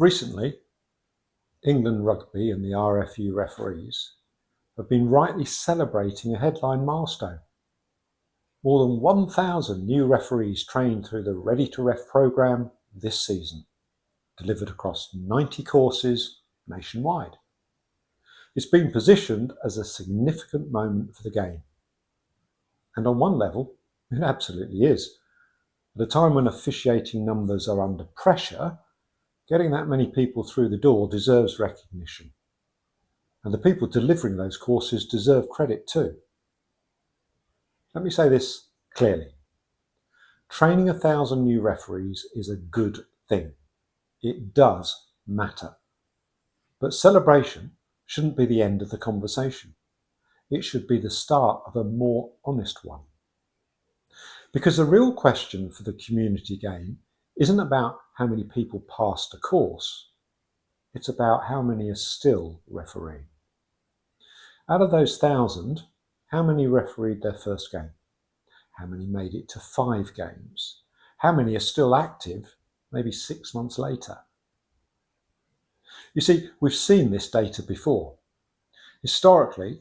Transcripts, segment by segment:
Recently, England Rugby and the RFU referees have been rightly celebrating a headline milestone. More than 1,000 new referees trained through the Ready to Ref programme this season, delivered across 90 courses nationwide. It's been positioned as a significant moment for the game. And on one level, it absolutely is. At a time when officiating numbers are under pressure, getting that many people through the door deserves recognition. And the people delivering those courses deserve credit too. Let me say this clearly. Training 1,000 new referees is a good thing. It does matter. But celebration shouldn't be the end of the conversation. It should be the start of a more honest one. Because the real question for the community game isn't about how many people passed a course. It's about how many are still refereeing. Out of those 1,000, how many refereed their first game? How many made it to 5 games? How many are still active, maybe 6 months later? You see, we've seen this data before. Historically,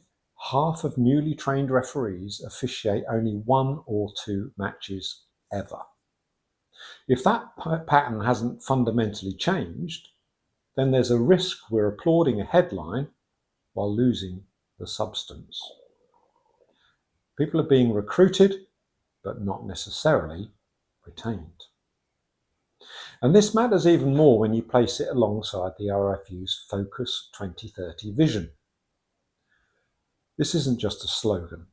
half of newly trained referees officiate only 1 or 2 matches ever. If that pattern hasn't fundamentally changed, then there's a risk we're applauding a headline while losing the substance. People are being recruited, but not necessarily retained. And this matters even more when you place it alongside the RFU's Focus 2030 vision. This isn't just a slogan,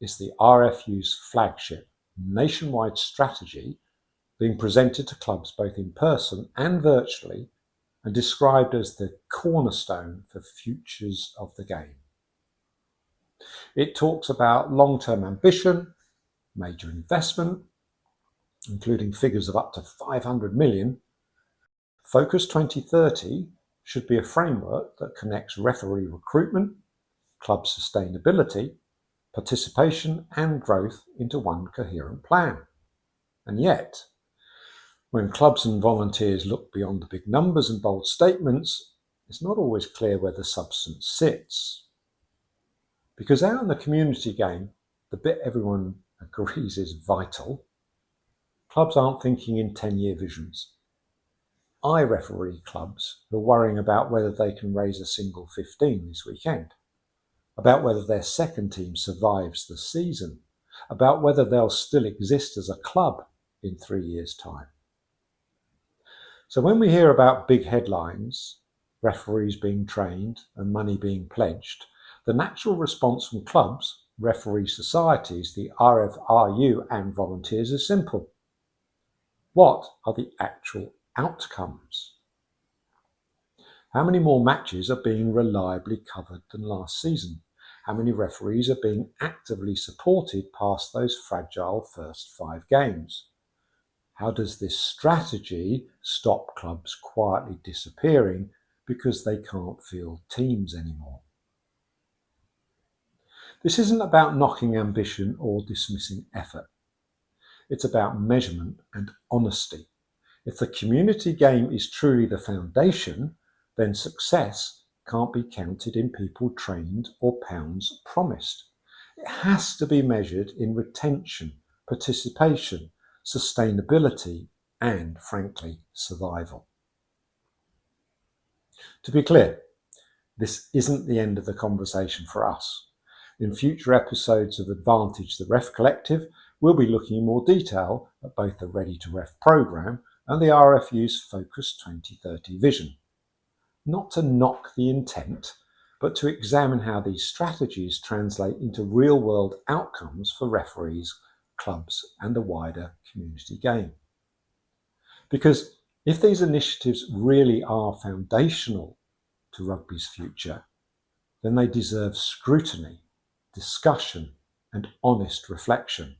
it's the RFU's flagship nationwide strategy being presented to clubs both in person and virtually and described as the cornerstone for futures of the game. It talks about long-term ambition, major investment, including figures of up to 500 million. Focus 2030 should be a framework that connects referee recruitment, club sustainability, participation and growth into one coherent plan. And yet, when clubs and volunteers look beyond the big numbers and bold statements, it's not always clear where the substance sits. Because out in the community game, the bit everyone agrees is vital, clubs aren't thinking in 10-year visions. I referee clubs who are worrying about whether they can raise a single 15 this weekend, about whether their second team survives the season, about whether they'll still exist as a club in 3 years' time. So when we hear about big headlines, referees being trained and money being pledged, the natural response from clubs, referee societies, the RFRU and volunteers is simple. What are the actual outcomes? How many more matches are being reliably covered than last season? How many referees are being actively supported past those fragile first 5 games? How does this strategy stop clubs quietly disappearing because they can't field teams anymore? This isn't about knocking ambition or dismissing effort. It's about measurement and honesty. If the community game is truly the foundation, then success can't be counted in people trained or pounds promised. It has to be measured in retention, participation, sustainability, and, frankly, survival. To be clear, this isn't the end of the conversation for us. In future episodes of Advantage the Ref Collective, we'll be looking in more detail at both the Ready to Ref programme and the RFU's Focus 2030 vision. Not to knock the intent, but to examine how these strategies translate into real-world outcomes for referees, clubs, and the wider community game. Because if these initiatives really are foundational to rugby's future, then they deserve scrutiny, discussion, and honest reflection,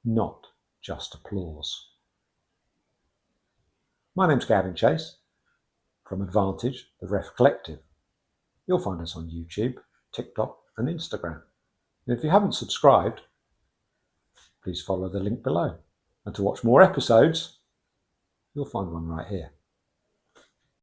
not just applause. My name's Gavin Chase from Advantage the Ref Collective. You'll find us on YouTube, TikTok, and Instagram. And if you haven't subscribed, please follow the link below. And to watch more episodes, you'll find one right here.